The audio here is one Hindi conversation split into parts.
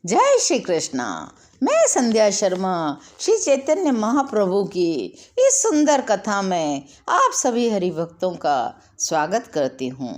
जय श्री कृष्णा। मैं संध्या शर्मा श्री चैतन्य महाप्रभु की इस सुंदर कथा में आप सभी हरिभक्तों का स्वागत करती हूँ।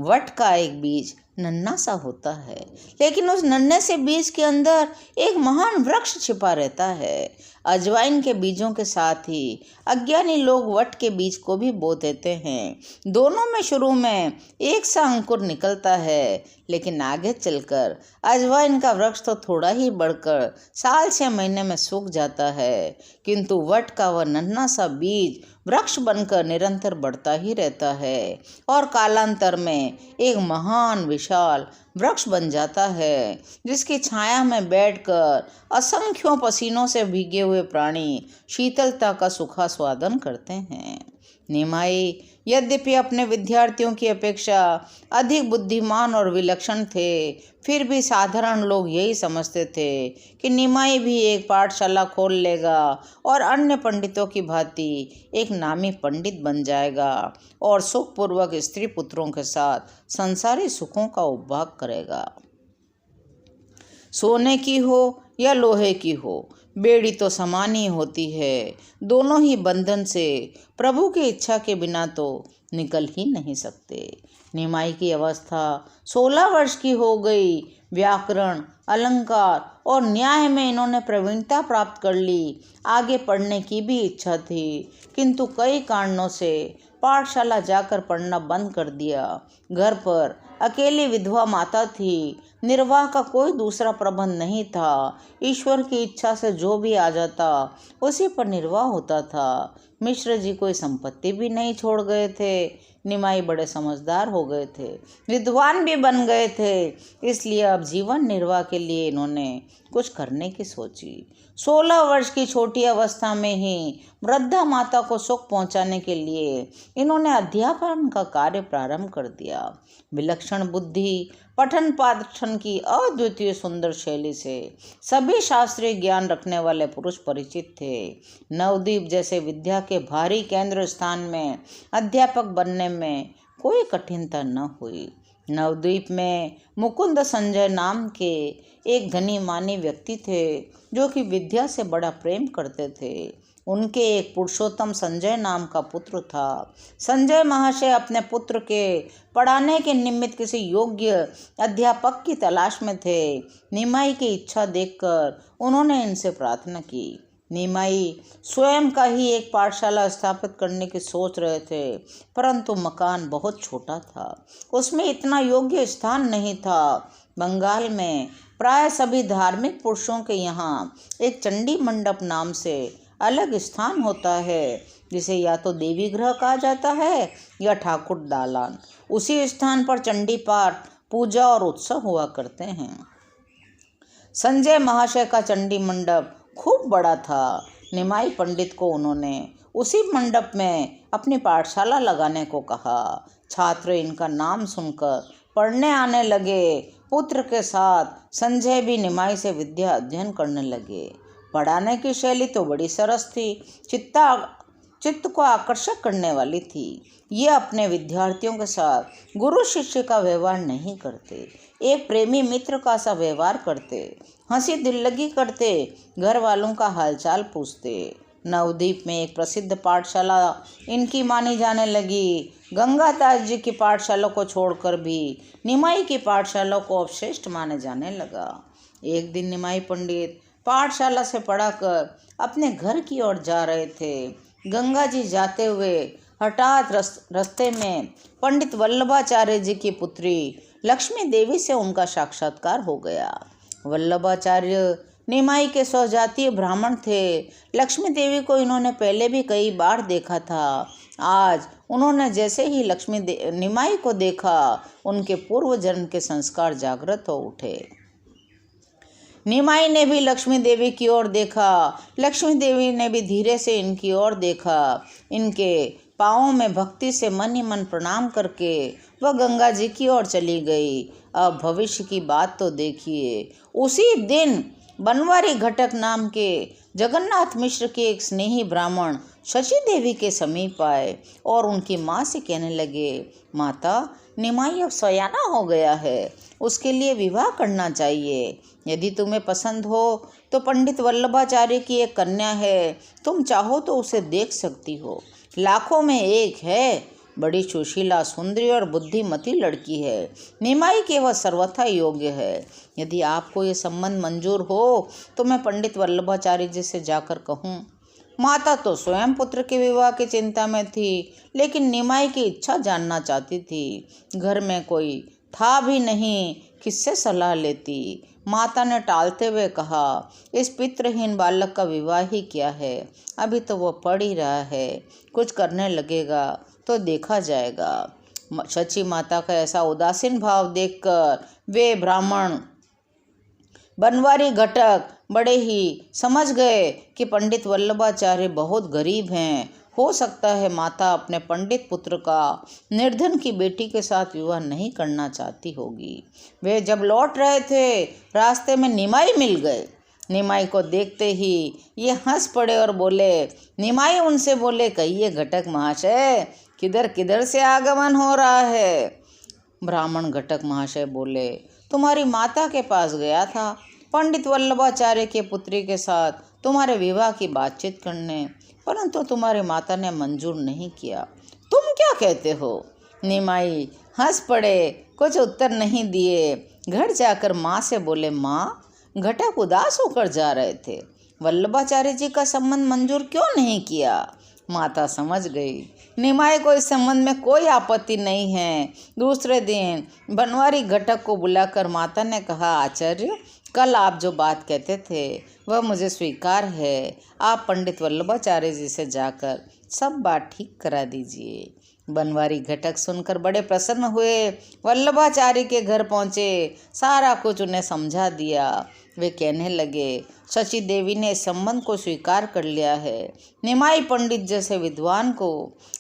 वट का एक बीज नन्हा सा होता है, लेकिन उस नन्हे से बीज के अंदर एक महान वृक्ष छिपा रहता है। अजवाइन के बीजों के साथ ही अज्ञानी लोग वट के बीज को भी बो देते हैं। दोनों में शुरू में एक सा अंकुर निकलता है, लेकिन आगे चलकर अजवाइन का वृक्ष तो थोड़ा ही बढ़कर साल 6 महीने में सूख जाता है, किंतु वट का वह नन्हा सा बीज वृक्ष बनकर निरंतर बढ़ता ही रहता है और कालांतर में एक महान विशाल वृक्ष बन जाता है, जिसकी छाया में बैठकर असंख्यों पसीनों से भीगे हुए प्राणी शीतलता का सुखास्वादन करते हैं। निमाई यद्यपि अपने विद्यार्थियों की अपेक्षा अधिक बुद्धिमान और विलक्षण थे, फिर भी साधारण लोग यही समझते थे कि निमाई भी एक पाठशाला खोल लेगा और अन्य पंडितों की भांति एक नामी पंडित बन जाएगा और सुखपूर्वक स्त्री पुत्रों के साथ संसारी सुखों का उपभोग करेगा। सोने की हो या लोहे की हो, बेड़ी तो समान ही होती है। दोनों ही बंधन से प्रभु की इच्छा के बिना तो निकल ही नहीं सकते। निमाई की अवस्था 16 वर्ष की हो गई। व्याकरण, अलंकार और न्याय में इन्होंने प्रवीणता प्राप्त कर ली। आगे पढ़ने की भी इच्छा थी, किंतु कई कारणों से पाठशाला जाकर पढ़ना बंद कर दिया। घर पर अकेली विधवा माता थी। निर्वाह का कोई दूसरा प्रबंध नहीं था। ईश्वर की इच्छा से जो भी आ जाता उसी पर निर्वाह होता था। मिश्र जी कोई संपत्ति भी नहीं छोड़ गए थे। निमाई बड़े समझदार हो गए थे, विद्वान भी बन गए थे, इसलिए अब जीवन निर्वाह के लिए इन्होंने कुछ करने की सोची। 16 वर्ष की छोटी अवस्था में ही वृद्धा माता को सुख पहुंचाने के लिए इन्होंने अध्यापन का कार्य प्रारंभ कर दिया। विलक्षण बुद्धि, पठन पाठन की अद्वितीय सुंदर शैली से सभी शास्त्रीय ज्ञान रखने वाले पुरुष परिचित थे। नवद्वीप जैसे विद्या के भारी केंद्र स्थान में अध्यापक बनने में कोई कठिनता न हुई। नवद्वीप में मुकुंद संजय नाम के एक धनी मानी व्यक्ति थे, जो कि विद्या से बड़ा प्रेम करते थे। उनके एक पुरुषोत्तम संजय नाम का पुत्र था। संजय महाशय अपने पुत्र के पढ़ाने के निमित्त किसी योग्य अध्यापक की तलाश में थे। निमाई की इच्छा देखकर उन्होंने इनसे प्रार्थना की। निमाई स्वयं का ही एक पाठशाला स्थापित करने की सोच रहे थे, परंतु मकान बहुत छोटा था, उसमें इतना योग्य स्थान नहीं था। बंगाल में प्राय सभी धार्मिक पुरुषों के यहाँ एक चंडी मंडप नाम से अलग स्थान होता है, जिसे या तो देवी गृह कहा जाता है या ठाकुर दालान। उसी स्थान पर चंडी पाठ, पूजा और उत्सव हुआ करते हैं। संजय महाशय का चंडी मंडप खूब बड़ा था। निमाई पंडित को उन्होंने उसी मंडप में अपनी पाठशाला लगाने को कहा। छात्र इनका नाम सुनकर पढ़ने आने लगे। पुत्र के साथ संजय भी निमाई से विद्या अध्ययन करने लगे। पढ़ाने की शैली तो बड़ी सरस थी, चित्त को आकर्षक करने वाली थी। ये अपने विद्यार्थियों के साथ गुरु शिष्य का व्यवहार नहीं करते, एक प्रेमी मित्र का सा व्यवहार करते, हंसी दिल्लगी करते, घर वालों का हालचाल पूछते। नवद्वीप में एक प्रसिद्ध पाठशाला इनकी मानी जाने लगी। गंगादास जी की पाठशाला को छोड़कर भी निमाई की पाठशाला को श्रेष्ठ माने जाने लगा। एक दिन निमाई पंडित पाठशाला से पढ़ाकर अपने घर की ओर जा रहे थे। गंगा जी जाते हुए हठात रास्ते में पंडित वल्लभाचार्य जी की पुत्री लक्ष्मी देवी से उनका साक्षात्कार हो गया। वल्लभाचार्य निमाई के स्वजातीय ब्राह्मण थे। लक्ष्मी देवी को इन्होंने पहले भी कई बार देखा था। आज उन्होंने जैसे ही निमाई को देखा, उनके पूर्व जन्म के संस्कार जागृत हो उठे। निमाई ने भी लक्ष्मी देवी की ओर देखा। लक्ष्मी देवी ने भी धीरे से इनकी ओर देखा। इनके पाँवों में भक्ति से मन ही मन प्रणाम करके वह गंगा जी की ओर चली गई। अब भविष्य की बात तो देखिए। उसी दिन बनवारी घटक नाम के जगन्नाथ मिश्र के एक स्नेही ब्राह्मण शशि देवी के समीप आए और उनकी माँ से कहने लगे, माता, निमाई अब सयाना हो गया है, उसके लिए विवाह करना चाहिए। यदि तुम्हें पसंद हो तो पंडित वल्लभाचार्य की एक कन्या है, तुम चाहो तो उसे देख सकती हो। लाखों में एक है, बड़ी सुशीला, सुंदरी और बुद्धिमती लड़की है। निमाई के वह सर्वथा योग्य है। यदि आपको ये संबंध मंजूर हो तो मैं पंडित वल्लभाचार्य जी से जाकर कहूँ। माता तो स्वयं पुत्र के विवाह की चिंता में थी, लेकिन निमाई की इच्छा जानना चाहती थी। घर में कोई था भी नहीं, किससे सलाह लेती। माता ने टालते हुए कहा, इस पितृहीन बालक का विवाह ही क्या है, अभी तो वो पढ़ ही रहा है, कुछ करने लगेगा तो देखा जाएगा। शची माता का ऐसा उदासीन भाव देखकर वे ब्राह्मण बनवारी घटक बड़े ही समझ गए कि पंडित वल्लभाचार्य बहुत गरीब हैं। हो सकता है माता अपने पंडित पुत्र का निर्धन की बेटी के साथ विवाह नहीं करना चाहती होगी। वे जब लौट रहे थे, रास्ते में निमाई मिल गए। निमाई को देखते ही ये हंस पड़े और बोले, निमाई उनसे बोले, कहिए घटक महाशय, किधर किधर से आगमन हो रहा है। ब्राह्मण घटक महाशय बोले, तुम्हारी माता के पास गया था पंडित वल्लभाचार्य के पुत्री के साथ तुम्हारे विवाह की बातचीत करने, परंतु तुम्हारी माता ने मंजूर नहीं किया। तुम क्या कहते हो? निमाई हंस पड़े, कुछ उत्तर नहीं दिए। घर जाकर माँ से बोले, माँ, घटक उदास होकर जा रहे थे, वल्लभाचार्य जी का संबंध मंजूर क्यों नहीं किया? माता समझ गई, निमाई को इस संबंध में कोई आपत्ति नहीं है। दूसरे दिन बनवारी घटक को बुलाकर माता ने कहा, आचार्य, कल आप जो बात कहते थे वह मुझे स्वीकार है। आप पंडित वल्लभाचार्य जी से जाकर सब बात ठीक करा दीजिए। बनवारी घटक सुनकर बड़े प्रसन्न हुए। वल्लभाचार्य के घर पहुँचे, सारा कुछ उन्हें समझा दिया। वे कहने लगे, शची देवी ने इस संबंध को स्वीकार कर लिया है। निमाई पंडित जैसे विद्वान को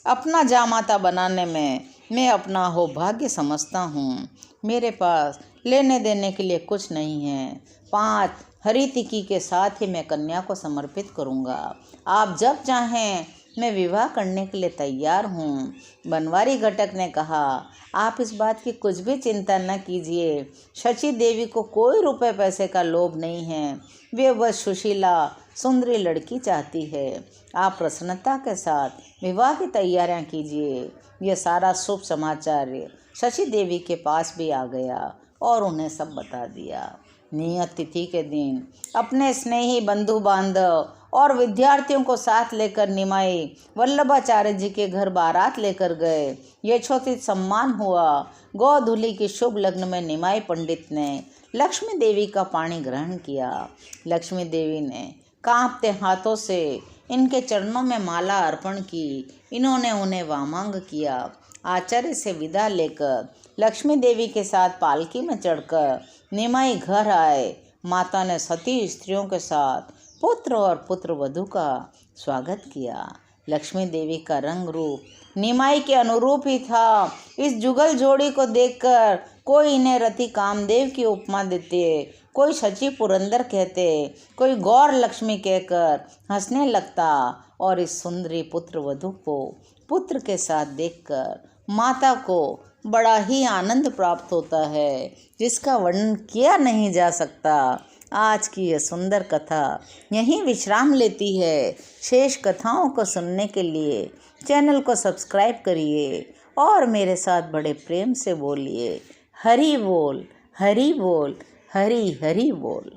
अपना जामाता बनाने में मैं अपना सौभाग्य समझता हूँ। मेरे पास लेने देने के लिए कुछ नहीं है। 5 हरी तिकी के साथ ही मैं कन्या को समर्पित करूँगा। आप जब चाहें मैं विवाह करने के लिए तैयार हूँ। बनवारी घटक ने कहा, आप इस बात की कुछ भी चिंता न कीजिए। शची देवी को कोई रुपए पैसे का लोभ नहीं है। वे बस सुशीला सुंदरी लड़की चाहती है। आप प्रसन्नता के साथ विवाह की तैयारियां कीजिए। यह सारा शुभ समाचार शची देवी के पास भी आ गया और उन्हें सब बता दिया। नियत तिथि के दिन अपने स्नेही बंधु बांधव और विद्यार्थियों को साथ लेकर निमाई वल्लभाचार्य जी के घर बारात लेकर गए। यथोचित सम्मान हुआ। गोधूली की शुभ लग्न में निमाई पंडित ने लक्ष्मी देवी का पाणी ग्रहण किया। लक्ष्मी देवी ने कांपते हाथों से इनके चरणों में माला अर्पण की। इन्होंने उन्हें वामांग किया। आचार्य से विदा लेकर लक्ष्मी देवी के साथ पालकी में चढ़कर निमाई घर आए। माता ने सती स्त्रियों के साथ पुत्र और पुत्र वधू का स्वागत किया। लक्ष्मी देवी का रंग रूप निमाई के अनुरूप ही था। इस जुगल जोड़ी को देखकर कोई इन्हें रति कामदेव की उपमा देते, कोई शची पुरंदर कहते, कोई गौर लक्ष्मी कहकर हंसने लगता और इस सुंदरी पुत्र वधू को पुत्र के साथ देखकर माता को बड़ा ही आनंद प्राप्त होता है, जिसका वर्णन किया नहीं जा सकता। आज की यह सुंदर कथा यहीं विश्राम लेती है। शेष कथाओं को सुनने के लिए चैनल को सब्सक्राइब करिए और मेरे साथ बड़े प्रेम से बोलिए, हरि बोल, हरि बोल, हरि हरि बोल।